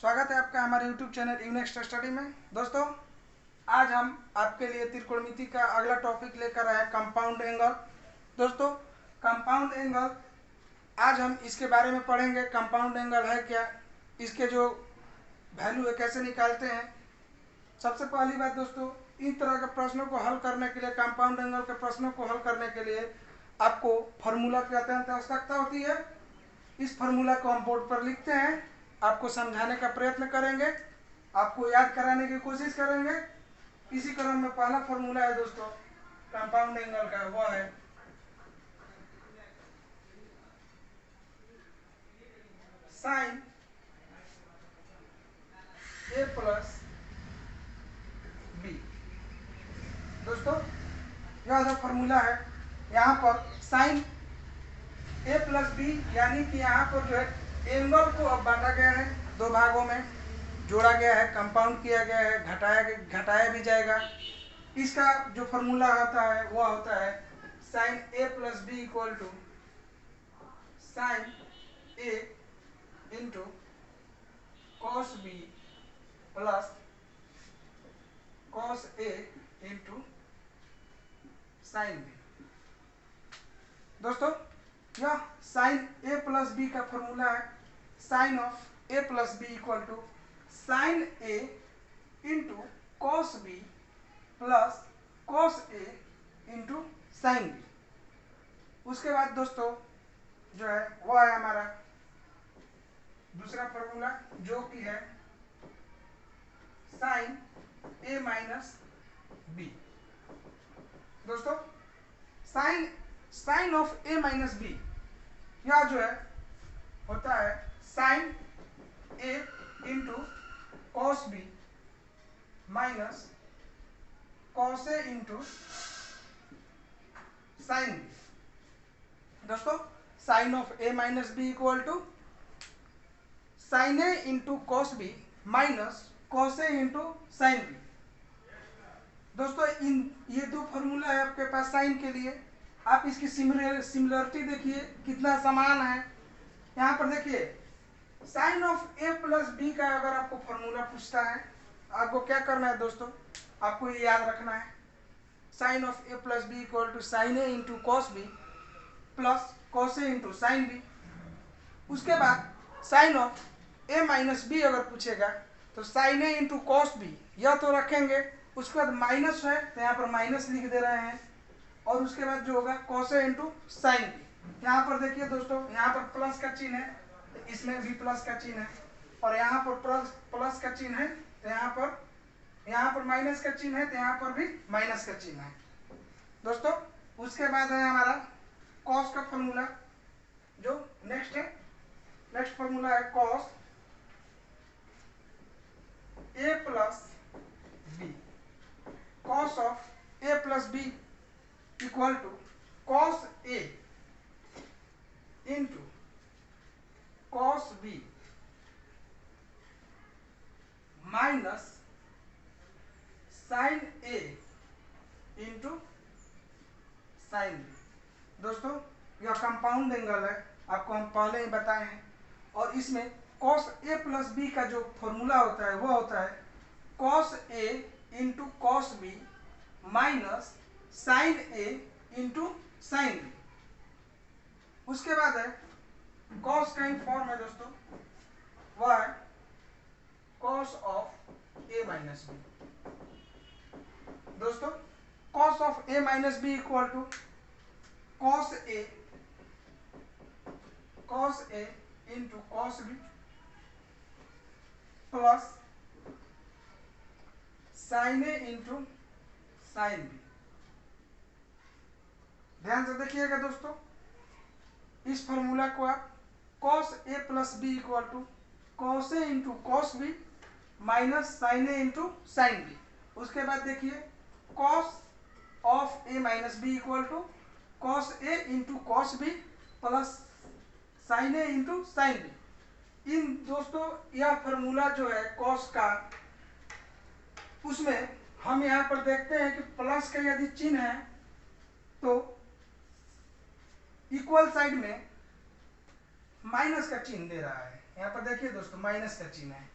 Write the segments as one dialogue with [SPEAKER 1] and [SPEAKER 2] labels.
[SPEAKER 1] स्वागत है आपका हमारे YouTube चैनल यूनेक्स्ट स्टडी में। दोस्तों, आज हम आपके लिए त्रिकोणमिति का अगला टॉपिक लेकर आए कंपाउंड एंगल। दोस्तों, कंपाउंड एंगल आज हम इसके बारे में पढ़ेंगे। कंपाउंड एंगल है क्या, इसके जो वैल्यू है कैसे निकालते हैं। सबसे पहली बात दोस्तों, इस तरह के प्रश्नों को हल करने के लिए, कंपाउंड एंगल के प्रश्नों को हल करने के लिए आपको फार्मूला की अत्यंत आवश्यकता होती है। इस फार्मूला को हम बोर्ड पर लिखते हैं, आपको समझाने का प्रयत्न करेंगे, आपको याद कराने की कोशिश करेंगे। इसी क्रम में पहला फार्मूला है दोस्तों कंपाउंड एंगल का, वह है साइन ए प्लस बी। दोस्तों, यह जो फार्मूला है, यहाँ पर साइन ए प्लस बी यानी कि यहाँ पर जो है एंगल को अब बांटा गया है, दो भागों में जोड़ा गया है, कंपाउंड किया गया है, घटाया भी जाएगा। इसका जो फार्मूला होता है वह होता है sine A plus B equal to sine A into cos B plus cos A into sine B. दोस्तों, यह साइन ए प्लस बी का फॉर्मूला है। Sine of A plus B equal to sine A into cos B plus cos A into sine B. उसके बाद दोस्तों जो है वह है हमारा दूसरा फॉर्मूला, जो कि है साइन ए माइनस बी। दोस्तों, sine of A minus B, यह जो है होता है sine A into cos B minus cos A into sine B. दोस्तों, sine of A minus B equal to sine A into cos B minus cos A into sine B. दोस्तों, ये दो formula है आपके पास साइन के लिए। आप इसकी सिमिलरिटी देखिए कितना समान है। यहाँ पर देखिए sine of A plus B का अगर आपको फॉर्मूला पूछता है, आपको क्या करना है दोस्तों, आपको ये याद रखना है sine of A plus B equal to sine A into cos B plus cos A into sine B. उसके बाद sine of A minus B अगर पूछेगा तो sine A into cos B यह तो रखेंगे, उसके बाद माइनस है तो यहाँ पर माइनस लिख दे रहे हैं, और उसके बाद जो होगा cos A into sine B. यहाँ पर देखिए दोस्तों, यहाँ पर प्लस का चिन्ह है तो इसमें भी प्लस का चिन्ह है, और यहाँ पर प्लस का चिन्ह है तो यहाँ पर माइनस का चिन्ह है तो यहाँ पर भी माइनस का चिन्ह है। दोस्तों, उसके बाद है हमारा कॉस का फॉर्मूला, जो नेक्स्ट फॉर्मूला है cos A plus B. Cos of A plus B equal to cos A into cos B minus sine A into sine B. दोस्तों, यह कंपाउंड एंगल है, आपको हम पहले ही बताए हैं, और इसमें कॉस ए प्लस बी का जो फॉर्मूला होता है वह होता है cos A into cos B minus sine A into sine B. उसके बाद है कॉस का ही फॉर्म है दोस्तों, वह है cos of A minus B. दोस्तों, cos of A minus B equal to cos A into cos B plus sine A into sine B. ध्यान से देखिएगा दोस्तों, इस फॉर्मूला को आप cos A plus B equal to cos A into cos B minus sine A into sine B. उसके बाद देखिए cos of A minus B equal to cos A into cos B plus sine A into sine B. इन दोस्तों, यह formula जो है cos का, उसमें हम यहाँ पर देखते हैं कि प्लस का यदि चिन्ह है तो इक्वल साइड में माइनस का चिन्ह दे रहा है। यहाँ पर देखिए दोस्तों, माइनस का चिन्ह है,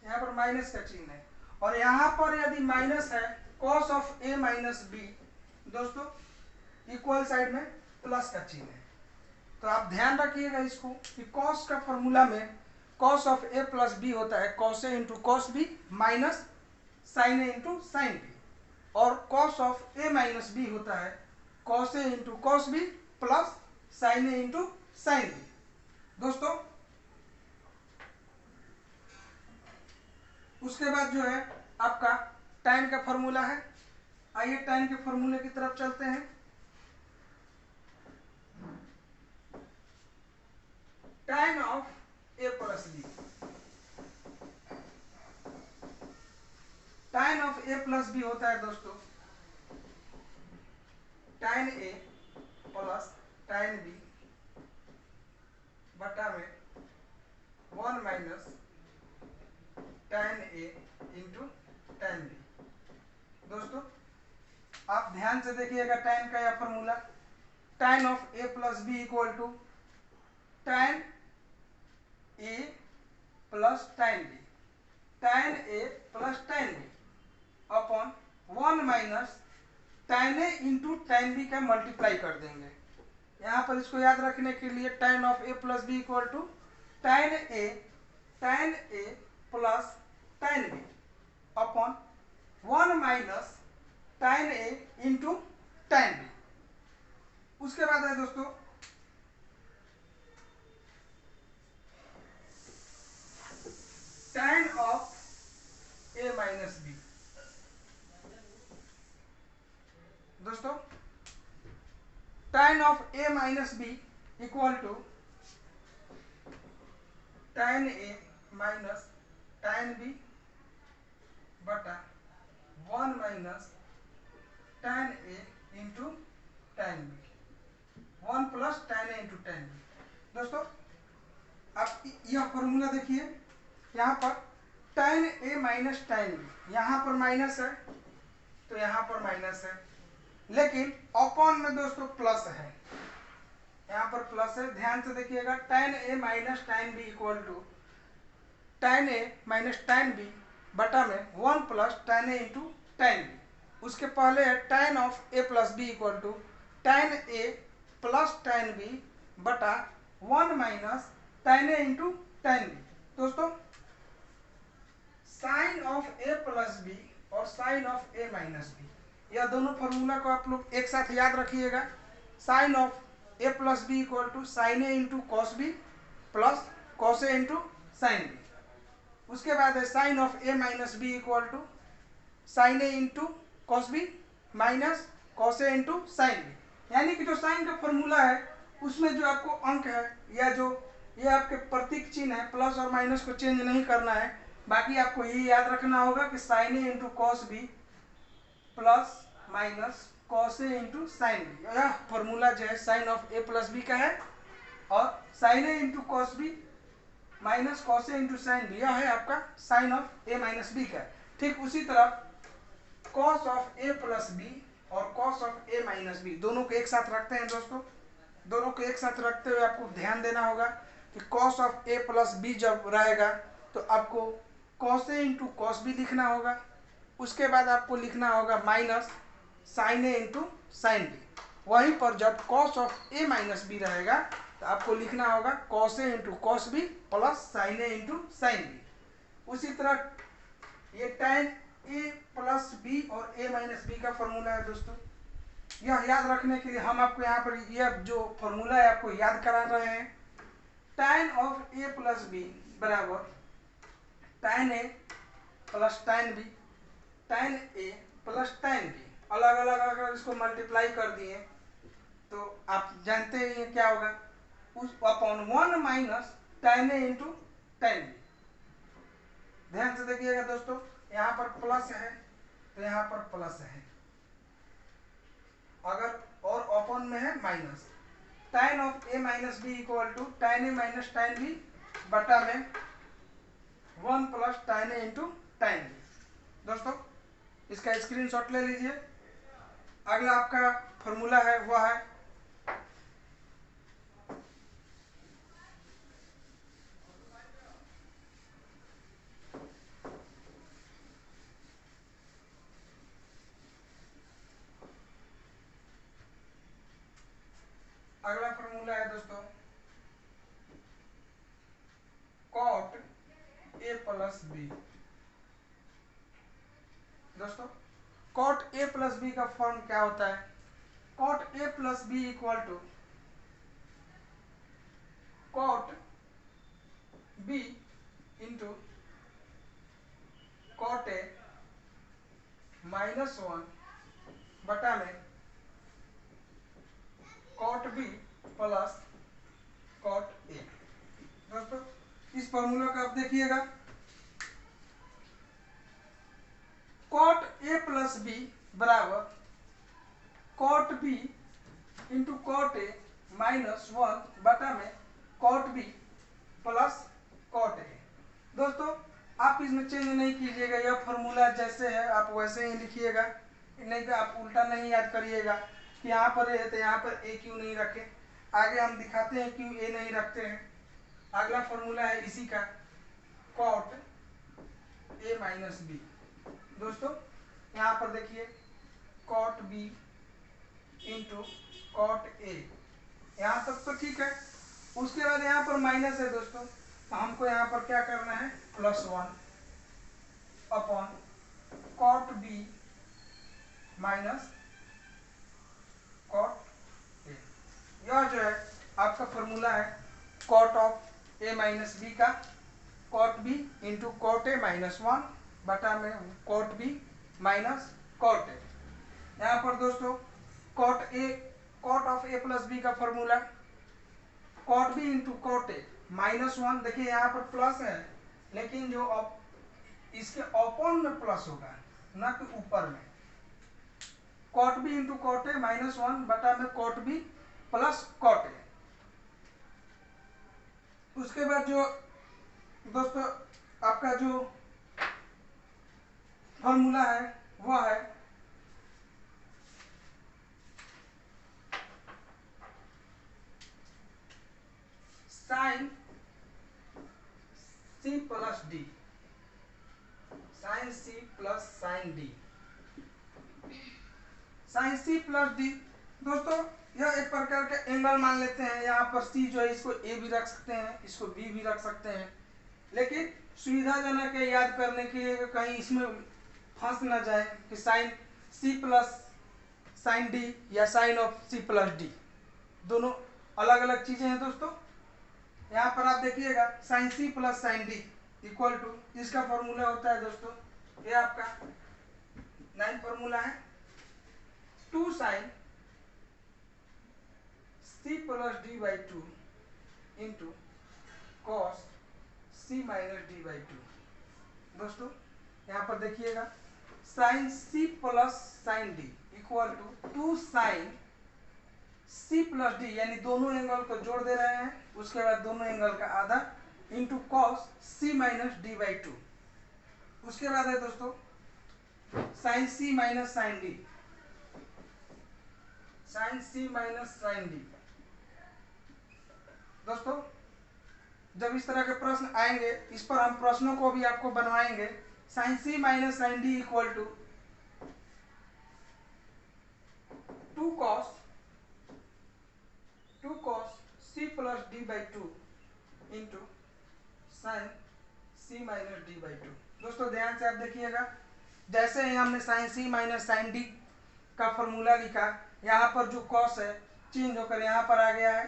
[SPEAKER 1] यहाँ पर माइनस का चिन्ह है, और यहाँ पर यदि माइनस है cos of A minus B, दोस्तों इक्वल साइड में प्लस का चिन्ह है। तो आप ध्यान रखिएगा इसको कि कॉस का फॉर्मूला में cos of A plus B होता है cos A into cos B minus sine A into sine B, और cos of A minus B होता है cos A into cos B plus sine A into sine B. दोस्तों उसके बाद जो है आपका tan का फॉर्मूला है। आइए tan के फॉर्मूले की तरफ चलते हैं। tan of A plus B, tan of A plus B होता है दोस्तों tan A plus tan B बटा में 1 minus tan A into tan B. दोस्तों आप ध्यान से देखिएगा tan का यह formula, tan of A plus B equal to tan A plus tan B, tan A plus tan B upon 1 minus tan A into tan B का multiply कर देंगे। यहाँ पर इसको याद रखने के लिए tan of A plus B equal to tan A plus tan B upon 1 minus tan A into tan B. उसके बाद है दोस्तों tan of A minus B. दोस्तों tan of A minus B equal to tan A minus tan B बटा 1 minus tan A into tan B, 1 plus tan A into tan B. दोस्तों आप यह formula देखिए, यहाँ पर tan A minus tan B, यहाँ पर माइनस है तो यहाँ पर माइनस है, लेकिन अपॉन में दोस्तों प्लस है, यहाँ पर प्लस है। ध्यान से देखिएगा tan A minus tan B equal to tan A minus tan B बटा में 1 plus tan A into tan B. उसके पहले है tan of A plus B equal to tan A plus tan B बटा 1 minus tan A into tan B. दोस्तों sine of A plus B और sine of A minus B, यह दोनों formula को आप लोग एक साथ याद रखिएगा। Sine of A plus B equal to sine A into cos B plus cos A into sine B. उसके बाद है sine of A minus B equal to sine A into cos B minus cos A into sine B. यानी कि जो sign का formula है उसमें जो आपको अंक है या जो ये आपके प्रतीक चिन्ह है प्लस और माइनस को चेंज नहीं करना है, बाकी आपको ये याद रखना होगा कि sine A into cos B plus minus cos A into sine B. यह फॉर्मूला जो है sine of A plus B का है, और sine A into cos B minus cos A into sine B, यह है आपका sine of A minus B का। ठीक उसी तरह cos of A plus B और cos of A minus B दोनों को एक साथ रखते हैं। दोस्तों दोनों को एक साथ रखते हुए आपको ध्यान देना होगा कि cos of A plus B जब रहेगा तो आपको cos A into cos B लिखना होगा। उसके बाद आपको लिखना होगा minus sine A into sine B. वहीं पर जब cos of A minus B रहेगा तो आपको लिखना होगा cos A into cos B plus sine A into sine B. उसी तरह ये tan ए प्लस बी और ए माइनस बी का फॉर्मूला है। दोस्तों यह याद रखने के लिए हम आपको यहाँ पर यह जो फॉर्मूला है आपको याद करा रहे हैं। tan of A plus B बराबर tan A plus tan B, tan A plus tan B. अलग अलग अगर इसको मल्टीप्लाई कर दिए तो आप जानते हैं क्या होगा, उस upon 1 minus tan A into tan B. ध्यान से देखिएगा दोस्तों, यहाँ पर प्लस है तो यहाँ पर प्लस है, अगर और अपॉन में है minus. tan of A minus B equal to tan A minus tan B बटा में 1 plus tan A into tan B. दोस्तों इसका स्क्रीनशॉट ले लीजिए। अगला आपका फॉर्मूला है वह है प्लस बी। दोस्तों कॉट ए प्लस बी का फॉर्म क्या होता है? Cot A plus B equal to cot B into cot A -1 बटा में cot B plus cot A. दोस्तों इस फॉर्मूला का आप देखिएगा, कॉट ए प्लस बी बराबर cot B into cot A -1 बटा में cot B plus cot A. दोस्तों आप इसमें चेंज नहीं कीजिएगा, यह फॉर्मूला जैसे है आप वैसे ही लिखिएगा, नहीं तो आप उल्टा नहीं याद करिएगा कि यहाँ पर है तो यहाँ पर ए क्यों नहीं रखे। आगे हम दिखाते हैं क्यों ए नहीं रखते हैं। अगला फॉर्मूला है इसी का, कॉट ए माइनस बी। दोस्तों यहाँ पर देखिए cot B into cot A, यहाँ तक तो ठीक है। उसके बाद यहाँ पर माइनस है दोस्तों, तो हमको यहाँ पर क्या करना है, +1 upon cot B minus cot A. यह जो है आपका फॉर्मूला है cot of A minus B का, cot B into cot A -1 बटा में cot B minus cot A. यहाँ पर दोस्तों cot of A plus B का formula cot B into cot A -1। देखिए यहाँ पर प्लस है, लेकिन जो इसके अपॉन में प्लस होगा, न कि ऊपर में। Cot B into cot A -1 बटा में cot B plus cot A. उसके बाद जो दोस्तों आपका जो फॉर्मूला है वह है sine C plus D, sine C plus sine D. Sine C plus D दोस्तों यह एक प्रकार का एंगल मान लेते हैं। यहाँ पर सी जो है इसको ए भी रख सकते हैं, इसको बी भी रख सकते हैं, लेकिन सुविधाजनक है याद करने के लिए, कहीं इसमें फंस ना जाए कि sine C plus sine D या sine of C plus D, दोनों अलग अलग चीजें हैं। दोस्तों यहाँ पर आप देखिएगा sine C plus sine D equal to, इसका फॉर्मूला होता है दोस्तों, ये आपका 9 फॉर्मूला है, 2 sine C plus D by 2 into cos C minus D by 2। दोस्तों यहाँ पर देखिएगा sine C plus sine D equal to 2 sine C plus D, यानी दोनों एंगल को जोड़ दे रहे हैं, उसके बाद दोनों एंगल का आधा into cos C minus D by 2। उसके बाद है दोस्तों sine C minus sine D, sine C minus sine D. दोस्तों जब इस तरह के प्रश्न आएंगे, इस पर हम प्रश्नों को भी आपको बनवाएंगे। Sine C minus sine D equal to 2 cos C plus D by 2 into sine C minus D by 2। दोस्तों ध्यान से आप देखिएगा, जैसे ही हमने sine C minus sine D का फॉर्मूला लिखा, यहाँ पर जो कॉस है चेंज होकर यहाँ पर आ गया है।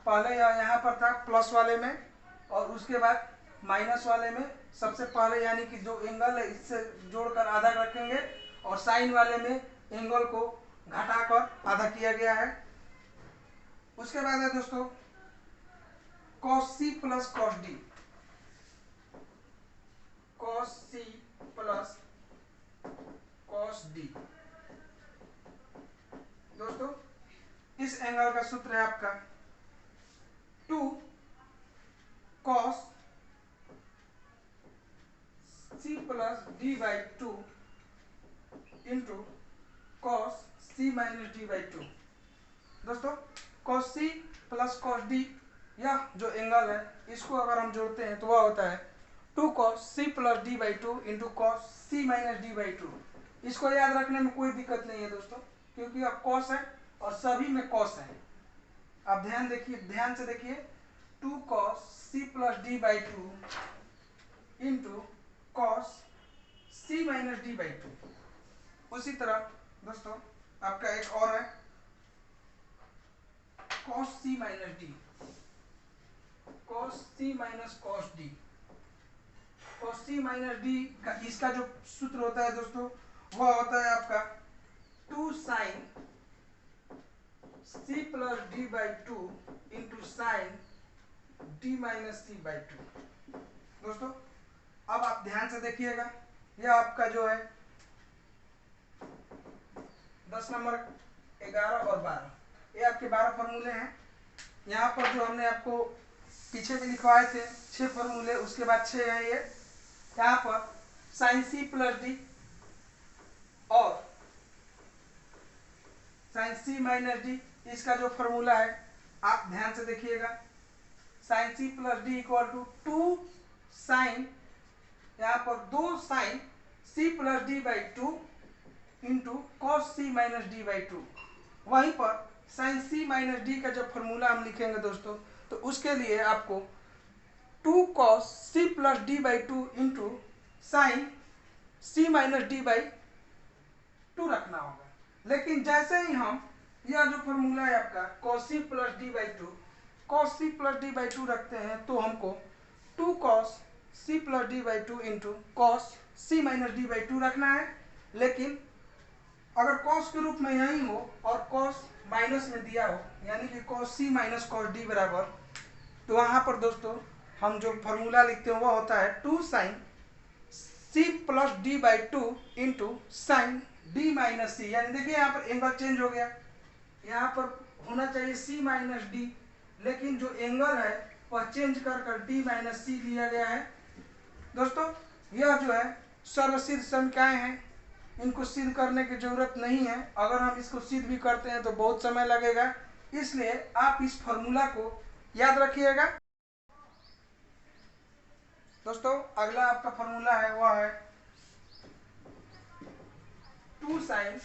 [SPEAKER 1] पहले यहाँ पर था प्लस वाले में, और उसके बाद माइनस वाले में सबसे पहले, यानी कि जो एंगल है इससे जोड़कर आधा रखेंगे, और साइन वाले में एंगल को घटाकर आधा किया गया है। उसके बाद है दोस्तों cos c plus cos d, cos c plus cos d। दोस्तों इस एंगल का सूत्र है आपका 2 cos c plus d by 2 into cos c minus d by 2। दोस्तों cos c plus cos d, यह जो एंगल है इसको अगर हम जोड़ते हैं तो वह होता है 2 cos c plus d by 2 into cos c minus d by 2। इसको याद रखने में कोई दिक्कत नहीं है दोस्तों, क्योंकि अब cos है और सभी में cos है। आप ध्यान से देखिए 2 cos c plus d by 2 into cos C minus D by two. उसी तरह दोस्तों आपका एक और है cos C minus D, cos C minus cos D. Cos C minus D का इसका जो सूत्र होता है दोस्तों वह होता है आपका 2 sine C plus D by two into sine D minus C by two. दोस्तों अब आप ध्यान से देखिएगा, यह आपका जो है 10 नंबर 11 और 12, ये आपके 12 फॉर्मूले हैं। यहाँ पर जो हमने आपको पीछे भी लिखवाए थे 6 फॉर्मूले, उसके बाद 6 हैं ये। यहाँ पर साइन सी प्लस डी और साइन सी माइनस डी, इसका जो फॉर्मूला है आप ध्यान से देखिएगा, sine C plus D equal to 2 sine, यहाँ पर 2 sine C plus D by two into cos C minus D by two. वहीं पर साइन सी माइनस डी का जब फॉर्मूला हम लिखेंगे दोस्तों तो उसके लिए आपको 2 cos C plus D by two into sine C minus D by two रखना होगा। लेकिन जैसे ही हम यह जो फॉर्मूला है आपका cos C plus D by two, cos C plus D by two रखते हैं तो हमको 2 cos C plus D by two into cos C minus D by two रखना है। लेकिन अगर कॉस के रूप में यही हो और कॉस माइनस में दिया हो, यानी कि cos C minus cos D बराबर, तो वहाँ पर दोस्तों हम जो फॉर्मूला लिखते हैं वह होता है 2 sine C plus D by two into sine D minus C. यानी देखिए यहाँ पर एंगल चेंज हो गया, यहाँ पर होना चाहिए सी माइनस डी, लेकिन जो एंगल है वह चेंज कर डी माइनस सी लिया गया है। दोस्तों यह जो है सर्वसिद्ध समीकरण हैं, इनको सिद्ध करने की जरूरत नहीं है। अगर हम इसको सिद्ध भी करते हैं तो बहुत समय लगेगा, इसलिए आप इस फॉर्मूला को याद रखिएगा। दोस्तों अगला आपका फॉर्मूला है वह है 2 sine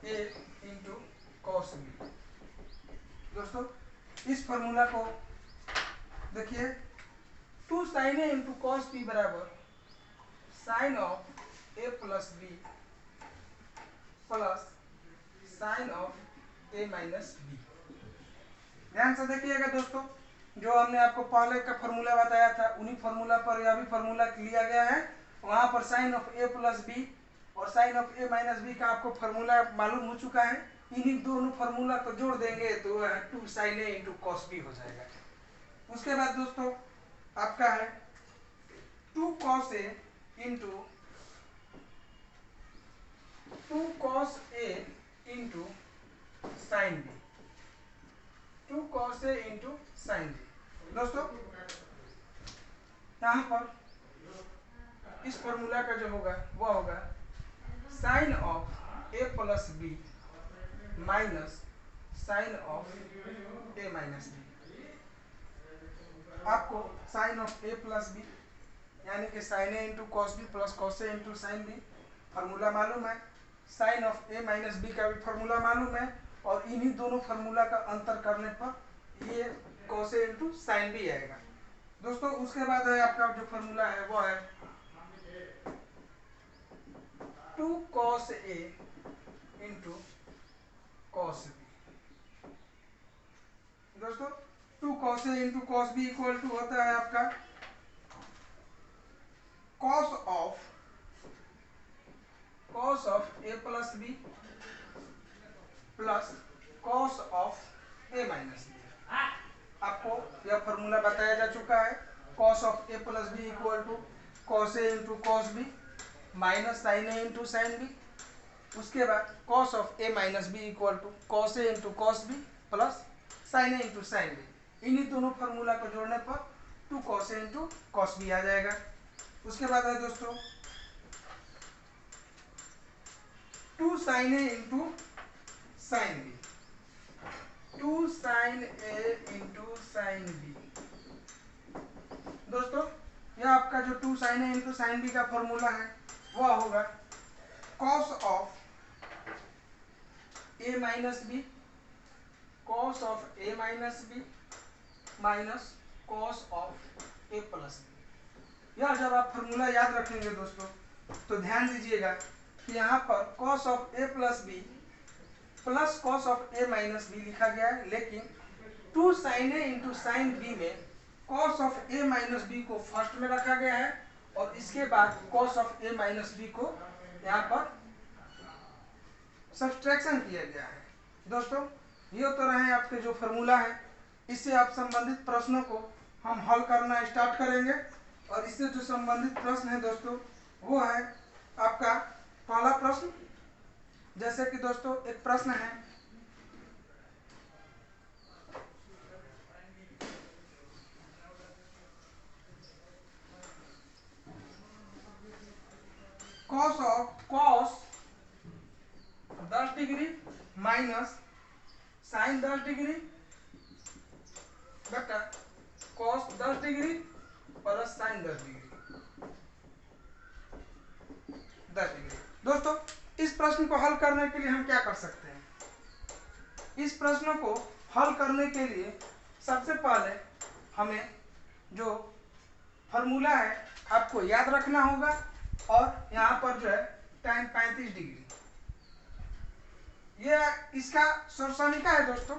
[SPEAKER 1] A into cos B. दोस्तों इस फॉर्मूला को देखिए, 2 sine A into cos B बराबर sine of A plus B plus sine of A minus B. ध्यान से देखिएगा दोस्तों, जो हमने आपको पहले का फॉर्मूला बताया था उन्हीं फॉर्मूला पर यह भी फॉर्मूला लिया गया है। वहां पर sine of A plus B और sine of A minus B का आपको फॉर्मूला मालूम हो चुका है। इन्हीं दोनों फॉर्मूला को जोड़ देंगे तो वह 2 sine A into cos B हो जाएगा। उसके बाद दोस्तों आपका है 2 cos A into 2 cos A into sine B, 2 cos A into sine B. दोस्तों यहाँ पर इस फॉर्मूला का जो होगा वह होगा sine of A plus B minus sine of A minus B. आपको sine of A plus B यानी कि sine A into cos B plus cos A into sine B formula मालूम है, sine of A minus B का भी formula मालूम है, और इन्हीं दोनों फॉर्मूला का अंतर करने पर ये cos A into sine B आएगा। दोस्तों उसके बाद है आपका जो फॉर्मूला है वो है 2 cos A into cos B. दोस्तों 2 cos A into cos B equal to होता है आपका cos of A plus B plus cos of A minus B. आपको यह फॉर्मूला बताया जा चुका है, cos of A plus B equal to cos A into cos B minus sine A into sine B. उसके बाद cos of A minus B equal to cos A into cos B plus sine A into sine B. इन्हीं दोनों formula को जोड़ने पर 2 cos A into cos B आ जाएगा। उसके बाद है दोस्तों 2 sine A into sine B, 2 sine A into sine B. दोस्तों यह आपका जो 2 sine A into sine B का फॉर्मूला है वह होगा cos of A minus B, cos of A minus B minus cos of A plus B. यह जब आप फॉर्मूला याद रखेंगे दोस्तों तो ध्यान दीजिएगा कि यहाँ पर cos of A plus B plus cos of A minus B लिखा गया है, लेकिन two sine A into sine B में cos of A minus B को फर्स्ट में रखा गया है और इसके बाद cos of A minus B को यहाँ पर सब्सट्रैक्शन किया गया है। दोस्तों ये तो रहे आपके जो फॉर्मूला है, इससे आप संबंधित प्रश्नों को हम हल करना स्टार्ट करेंगे। और इससे जो संबंधित प्रश्न है दोस्तों वो है आपका पहला प्रश्न। जैसे कि दोस्तों एक प्रश्न है cos 10 degree minus sine 10 degree बटा cos 10 degree plus sine 10 degree. दोस्तों इस प्रश्न को हल करने के लिए हम क्या कर सकते हैं? इस प्रश्न को हल करने के लिए सबसे पहले हमें जो फॉर्मूला है आपको याद रखना होगा और यहाँ पर जो है tan 35 डिग्री, ये इसका सर्वसमीका है दोस्तों,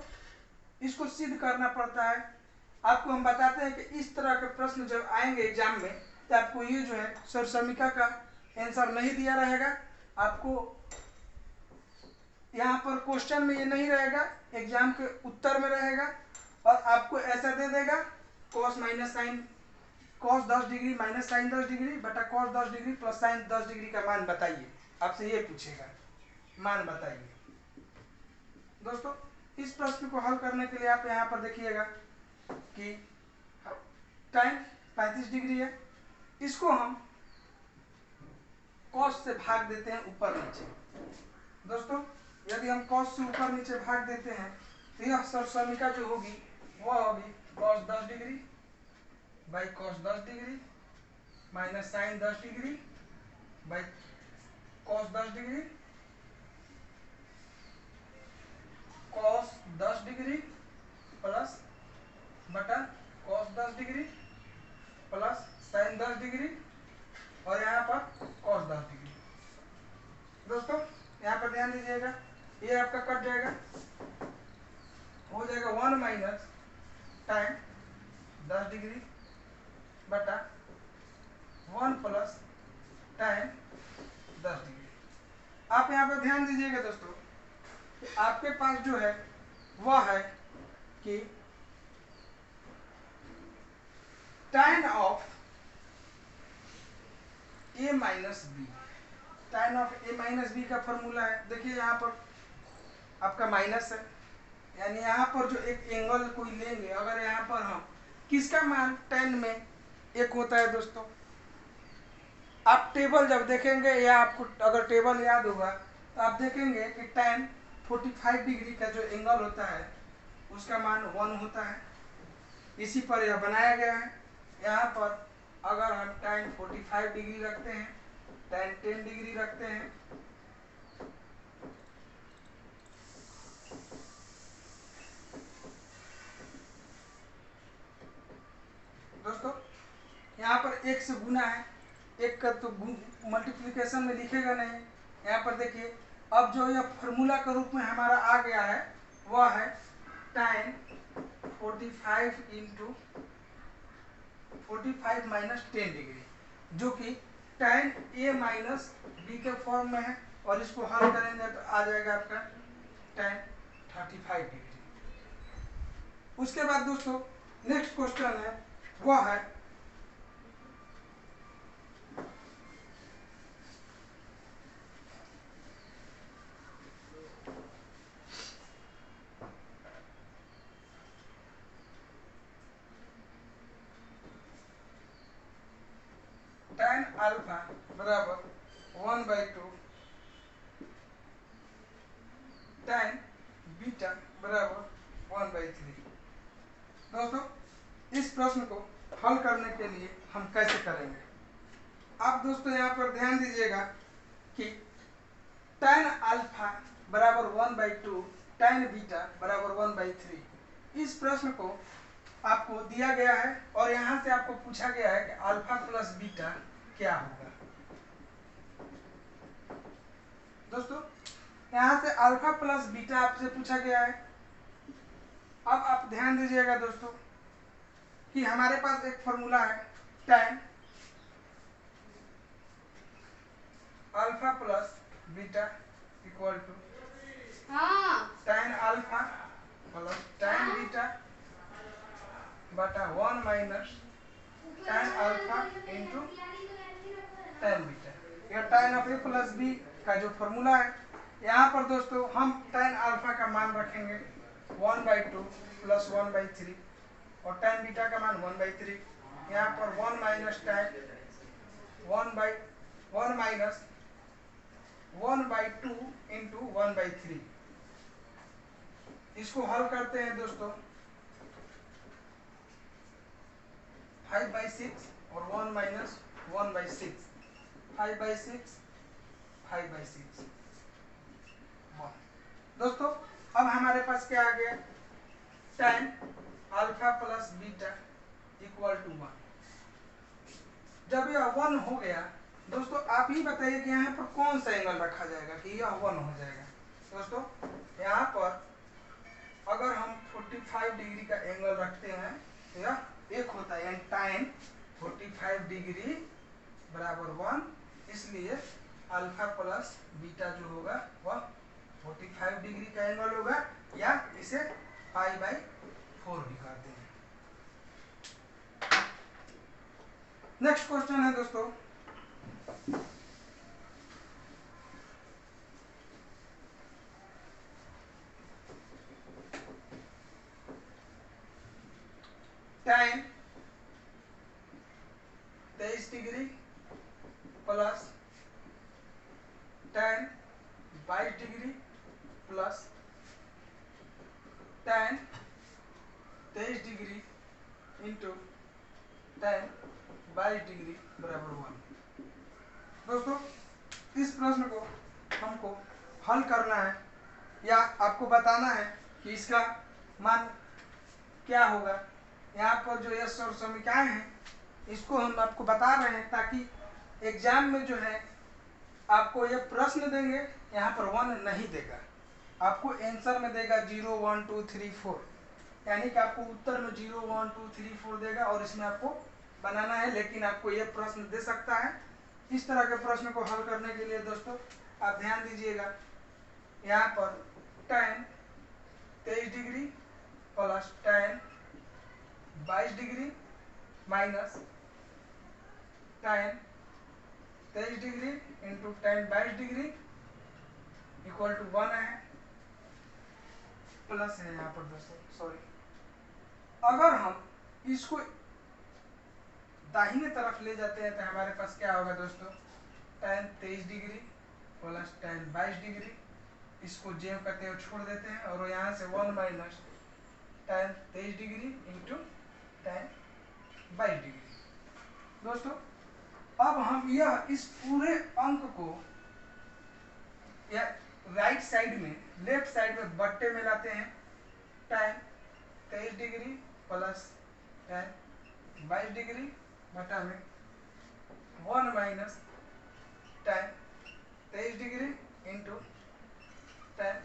[SPEAKER 1] इसको सिद्ध करना पड़ता है। आपको हम बताते हैं कि इस तरह के प्रश्न जब आएंगे एग्जाम में तो आपको ये जो है सर्वसमीका का आंसर नहीं दिया रहेगा, आपको यहाँ पर क्वेश्चन में ये नहीं रहेगा, एग्जाम के उत्तर में रहेगा और आपको ऐसा दे देगा cos minus sine cos 10 degree minus sine 10 degree बटा cos 10 degree plus sine 10 degree का मान बताइए। आपसे ये पूछेगा मान बताइए। दोस्तों इस प्रश्न को हल करने के लिए आप यहाँ पर देखिएगा कि tan 35 डिग्री है, इसको हम कॉस से भाग देते हैं ऊपर नीचे। दोस्तों यदि हम कॉस से ऊपर नीचे भाग देते हैं तो यह सर्वसमीका जो होगी वह होगी cos 10 degree by cos 10 degree minus sine 10 degree by cos 10 degree cos 10 degree plus बटा cos 10 degree plus sine 10 degree और यहाँ पर कॉस 10 डिग्री। दोस्तों यहाँ पर ध्यान दीजिएगा, ये आपका कट जाएगा, हो जाएगा 1 माइनस tan 10 डिग्री बटा 1 प्लस tan 10 डिग्री। आप यहाँ पर ध्यान दीजिएगा दोस्तों, आपके पास जो है वह है कि tan of a minus B, tan of a minus B का फॉर्मूला है। देखिए यहाँ पर आपका माइनस है, यानी यहाँ पर जो एक एंगल कोई लेंगे, अगर यहाँ पर हम किसका मान tan में एक होता है दोस्तों, आप टेबल जब देखेंगे या आपको अगर टेबल याद होगा तो आप देखेंगे कि tan 45 डिग्री का जो एंगल होता है उसका मान 1 होता है। इसी पर यह बनाया गया है। यहाँ पर अगर हम tan 45 डिग्री रखते हैं, tan 10 डिग्री रखते हैं, दोस्तों यहाँ पर एक से गुना है, एक का तो मल्टीप्लिकेशन में लिखेगा नहीं। यहाँ पर देखिए अब जो यह फॉर्मूला के रूप में हमारा आ गया है वह है tan 45 इंटू 45 माइनस 10 डिग्री, जो कि tan a माइनस बी के फॉर्म में है और इसको हल करेंगे तो आ जाएगा आपका tan 35 डिग्री। उसके बाद दोस्तों नेक्स्ट क्वेश्चन है वह है tan अल्फा बराबर 1/2 tan बीटा बराबर 1/3। दोस्तों इस प्रश्न को हल करने के लिए हम कैसे करेंगे? आप दोस्तों यहाँ पर ध्यान दीजिएगा कि tan अल्फा बराबर 1/2 tan बीटा बराबर 1/3, इस प्रश्न को आपको दिया गया है और यहाँ से आपको पूछा गया है कि अल्फा प्लस बीटा क्या होगा। दोस्तों यहाँ से अल्फा प्लस बीटा आपसे पूछा गया है। अब आप ध्यान दीजिएगा दोस्तों कि हमारे पास एक फॉर्मूला है tan alpha plus beta equal to tan alpha plus tan beta बटा 1 minus tan alpha into tan beta. यह tan of A plus B का जो फॉर्मूला है। यहाँ पर दोस्तों हम tan अल्फा का मान रखेंगे 1/2 प्लस 1/3 और tan बीटा का मान 1/3। यहाँ पर 1 माइनस tan 1 माइनस 1/2 इंटू 1/3। इसको हल करते हैं दोस्तों 5/6 और 1 माइनस 1/6 5/6 5/6 1। दोस्तों अब हमारे पास क्या आ गया tan alpha plus beta equal to 1। जब यह 1 हो गया दोस्तों आप ही बताइए कि यहाँ पर कौन सा एंगल रखा जाएगा कि यह 1 हो जाएगा। दोस्तों यहाँ पर अगर हम 45 डिग्री का एंगल रखते हैं तो यह 1 होता है, यानी tan 45 डिग्री बराबर 1। इसलिए अल्फा प्लस बीटा जो होगा वह 45 डिग्री का एंगल होगा, या इसे π/4 भी कहते हैं। नेक्स्ट क्वेश्चन है दोस्तों tan 23 degree plus tan 22 degree plus tan 23 degree into tan 22 degree बराबर 1। दोस्तों इस प्रश्न को हमको हल करना है या आपको बताना है कि इसका मान क्या होगा। यहाँ पर जो यश और समीकरण है इसको हम आपको बता रहे हैं ताकि एग्जाम में जो है आपको ये प्रश्न देंगे, यहाँ पर 1 नहीं देगा, आपको आंसर में देगा 0 1 2 3 4, यानी कि आपको उत्तर में 0 1 2 3 4 देगा और इसमें आपको बनाना है। लेकिन आपको ये प्रश्न दे सकता है। इस तरह के प्रश्न को हल करने के लिए दोस्तों आप ध्यान दीजिएगा, यहाँ पर tan 23 degree plus tan 22 degree minus tan 23 degree into tan 22 degree equal to 1 है, प्लस है यहाँ पर दोस्तों, सॉरी। अगर हम इसको दाहिने तरफ ले जाते हैं तो हमारे पास क्या होगा दोस्तों tan 23 degree plus tan 22 degree, इसको जेम करते हुए छोड़ देते हैं और यहाँ से 1 minus tan 23 degree into tan 22 degree. दोस्तों अब हम यह इस पूरे अंक को या राइट साइड में लेफ्ट साइड में बट्टे में लाते हैं। tan 23 degree plus tan 22 degree बटा में 1 minus tan 23 degree into tan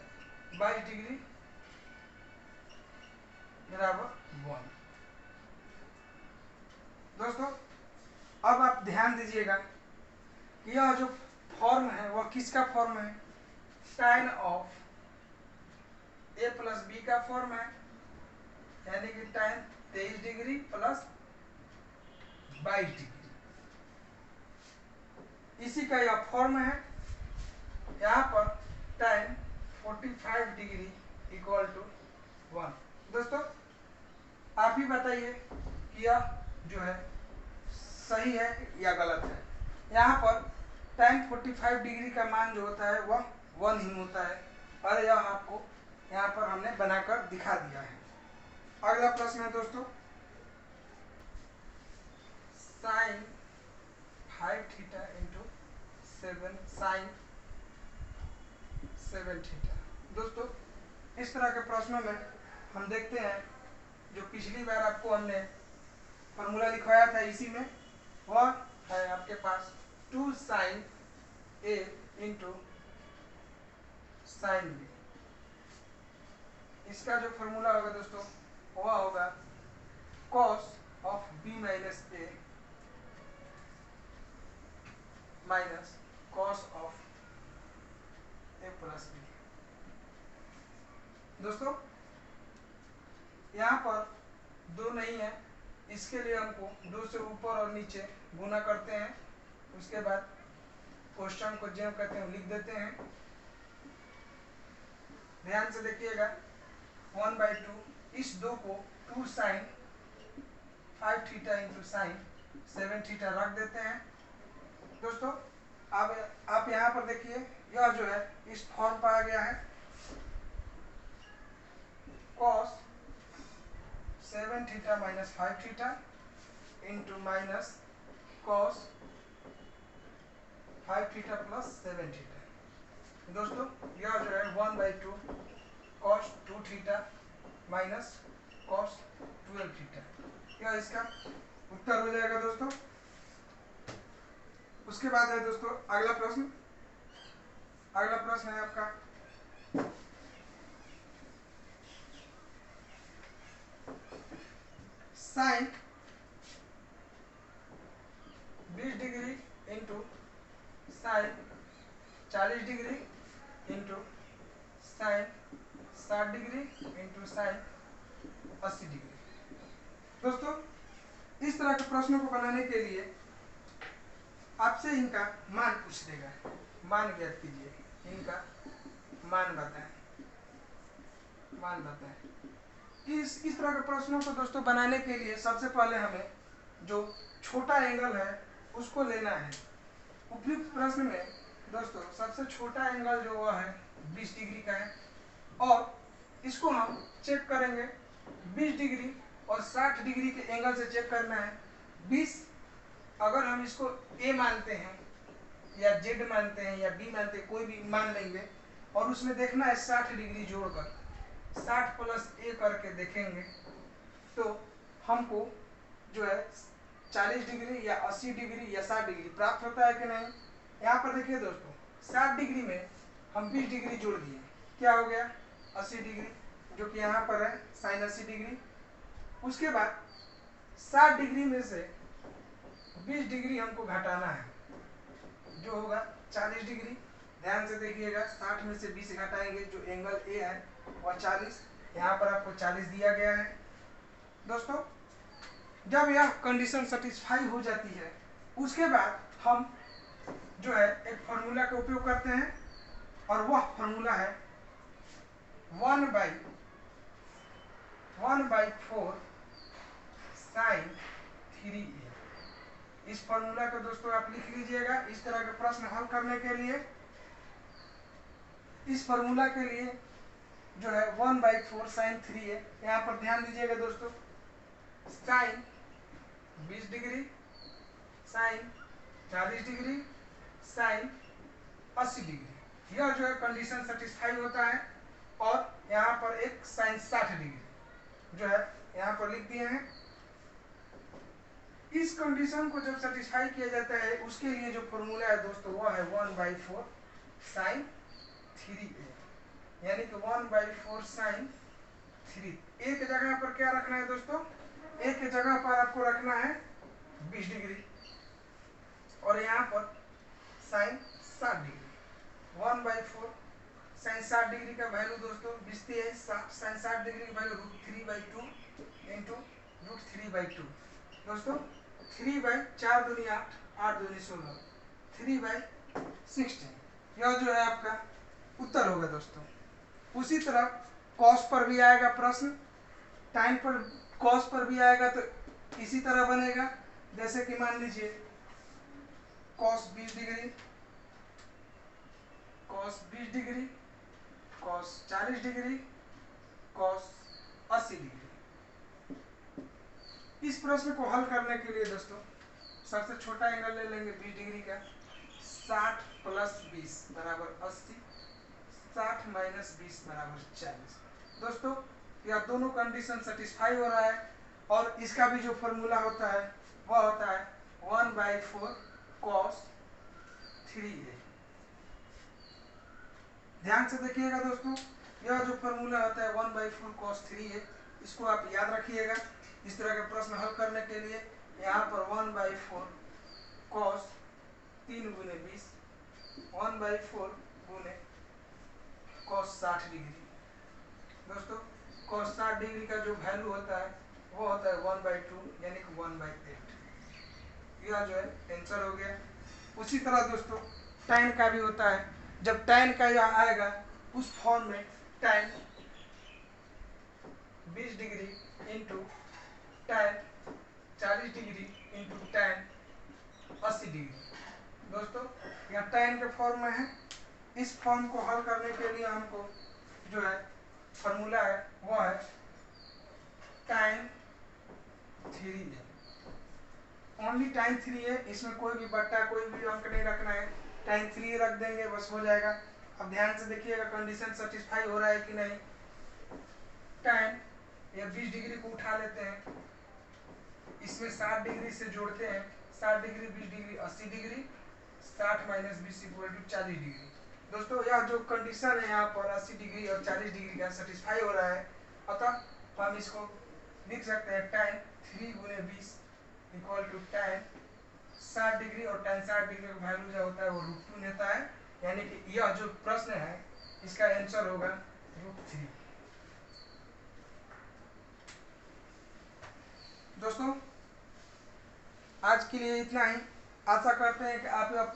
[SPEAKER 1] 22 degree बराबर 1। दोस्तों अब आप ध्यान दीजिएगा कि यह जो फॉर्म है वह किसका फॉर्म है, tan of a plus B का फॉर्म है, यानी कि tan 23 डिग्री प्लस 22 डिग्री, इसी का यह फॉर्म है। यहाँ पर tan 45 डिग्री इक्वल टू 1। दोस्तों आप ही बताइए कि यह जो है सही है या गलत है। यहाँ पर tan 45 डिग्री का मान जो होता है वह 1 ही होता है और यह आपको यहाँ पर हमने बनाकर दिखा दिया है। अगला प्रश्न है दोस्तों sin 5 theta into 7 sin 7 theta. दोस्तों इस तरह के प्रश्नों में हम देखते हैं जो पिछली बार आपको हमने फॉर्मूला लिखवाया था इसी में, वह है आपके पास 2 sine A into sine B. इसका जो फॉर्मूला होगा दोस्तों वह होगा cos of B minus A minus cos of A plus B. दोस्तों यहाँ पर 2 नहीं है, इसके लिए हमको 2 से ऊपर और नीचे गुना करते हैं, उसके बाद क्वेश्चन को जो कहते हैं लिख देते हैं। ध्यान से देखिएगा 1/2 इस 2 को 2 sine 5 theta into sine 7 theta रख देते हैं। दोस्तों अब आप यहाँ पर देखिए यह जो है इस फॉर्म पर आ गया है, cos 7 theta minus 5 theta into minus cos 5 theta plus 7 theta. दोस्तों यह जो है 1/2 cos 2 theta minus cos 12 theta, यह इसका उत्तर हो जाएगा दोस्तों। उसके बाद है दोस्तों अगला प्रश्न। अगला प्रश्न है आपका sine 20 degree into sine 40 degree into sine 60 degree into sine 80 degree. दोस्तों इस तरह के प्रश्नों को बनाने के लिए आपसे इनका मान पूछ देगा, मान ज्ञात कीजिए, इनका मान बताएं, मान बताएं। इस तरह के प्रश्नों को दोस्तों बनाने के लिए सबसे पहले हमें जो छोटा एंगल है उसको लेना है। उपयुक्त प्रश्न में दोस्तों सबसे छोटा एंगल जो हुआ है 20 डिग्री का है, और इसको हम चेक करेंगे 20 डिग्री और 60 डिग्री के एंगल से चेक करना है। 20 अगर हम इसको ए मानते हैं या जेड मानते हैं या बी मानते हैं, कोई भी मान लेंगे, और उसमें देखना है 60 डिग्री जोड़कर 60 प्लस ए करके देखेंगे तो हमको जो है 40 डिग्री या 80 डिग्री या 60 डिग्री प्राप्त होता है कि नहीं। यहाँ पर देखिए दोस्तों 60 डिग्री में हम 20 डिग्री जोड़ दिए, क्या हो गया 80 डिग्री, जो कि यहाँ पर है साइन 80 डिग्री। उसके बाद 60 डिग्री में से 20 डिग्री हमको घटाना है, जो होगा 40 डिग्री। ध्यान से देखिएगा 60 में से 20 घटाएंगे, जो एंगल ए है वह 40, यहाँ पर आपको 40 दिया गया है। दोस्तों जब यह कंडीशन सेटिस्फाई हो जाती है उसके बाद हम जो है एक फॉर्मूला का उपयोग करते हैं, और वह फॉर्मूला है 1/4 साइन 3a। इस फॉर्मूला को दोस्तों आप लिख लीजिएगा। इस तरह के प्रश्न हल करने के लिए इस फॉर्मूला के लिए जो है 1/4 साइन 3a, यहाँ पर ध्यान दीजिएगा दोस्तों, sine 20 degree, sine 40 degree, sine 80 degree, यह जो है कंडीशन सेटिस्फाई होता है। और यहाँ पर एक साइन 60 डिग्री जो है यहाँ पर लिख दिए हैं। इस कंडीशन को जब सेटिस्फाई किया जाता है उसके लिए जो फॉर्मूला है दोस्तों वह है 1/4 साइन 3a, यानी कि 1/4 साइन 3। ए के जगह पर क्या रखना है दोस्तों, ए के जगह पर आपको रखना है 20 डिग्री, और यहाँ पर साइन 60 डिग्री। 1/4 साइन 60 डिग्री का वैल्यू दोस्तों बिस्ती है, साइन 60 डिग्री की वैल्यू √3/2 इंटू √3/2। दोस्तों 3/4 दूनी 8, 8 दूनी 16, 3/16, यह जो है आपका उत्तर होगा दोस्तों। उसी तरह कॉस पर भी आएगा प्रश्न, टाइम पर कॉस पर भी आएगा तो इसी तरह बनेगा। जैसे कि मान लीजिए cos 20 degree, cos 20 degree, cos 40 degree, cos 80 degree. इस प्रश्न को हल करने के लिए दोस्तों सबसे छोटा एंगल ले लेंगे 20 डिग्री का, 60 प्लस 20 बराबर 80, 60 माइनस 20 बराबर 40। दोस्तों या दोनों कंडीशन सेटिस्फाई हो रहा है। और इसका भी जो फॉर्मूला होता है वह होता है 1/4 cos 3a। ध्यान से देखिएगा दोस्तों, यह जो फॉर्मूला होता है 1/4 cos 3a, इसको आप याद रखिएगा। इस तरह के प्रश्न हल करने के लिए यहाँ पर 1/4 cos 3 गुने 20, 1/4 गुने cos 60 डिग्री। दोस्तों cos 60 डिग्री का जो वैल्यू होता है वो होता है 1/2 यानी कि 1/8। यह जो है आंसर हो गया। उसी तरह दोस्तों tan का भी होता है। जब tan का यह आएगा उस फॉर्म में tan 20 degree into tan 40 degree into tan 80 degree. दोस्तों यह tan के फॉर्म में है। इस फॉर्म को हल करने के लिए हमको जो है फॉर्मूला है वो है tan 3a। Only tan 3a, इसमें कोई भी बट्टा कोई भी अंक नहीं रखना है, tan 3a रख देंगे बस हो जाएगा। अब ध्यान से देखिएगा कंडीशन सेटिस्फाई हो रहा है कि नहीं। tan या 20 डिग्री को उठा लेते हैं, इसमें 60 डिग्री से जोड़ते हैं, 60 degree 20 degree 80 degree, 60 minus 20 equal to 40 degree. दोस्तों यह जो कंडीशन है यहाँ पर 80 डिग्री और 40 डिग्री का सेटिस्फाई हो रहा है, अतः हम इसको लिख सकते हैं tan 3 गुने 20 इक्वल टू tan 60 डिग्री, और tan 60 डिग्री का वैल्यू जो होता है वो √2 लेता है, यानी कि यह जो प्रश्न है इसका आंसर होगा √3। दोस्तों आज के लिए इतना ही। आशा करते हैं कि आप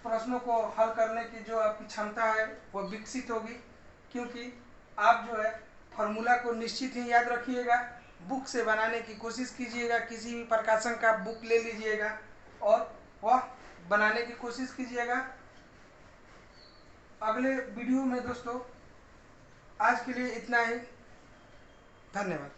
[SPEAKER 1] प्रश्नों को हल करने की जो आपकी क्षमता है वो विकसित होगी, क्योंकि आप जो है फॉर्मूला को निश्चित ही याद रखिएगा। बुक से बनाने की कोशिश कीजिएगा, किसी भी प्रकाशन का बुक ले लीजिएगा और वह बनाने की कोशिश कीजिएगा। अगले वीडियो में दोस्तों आज के लिए इतना ही। धन्यवाद।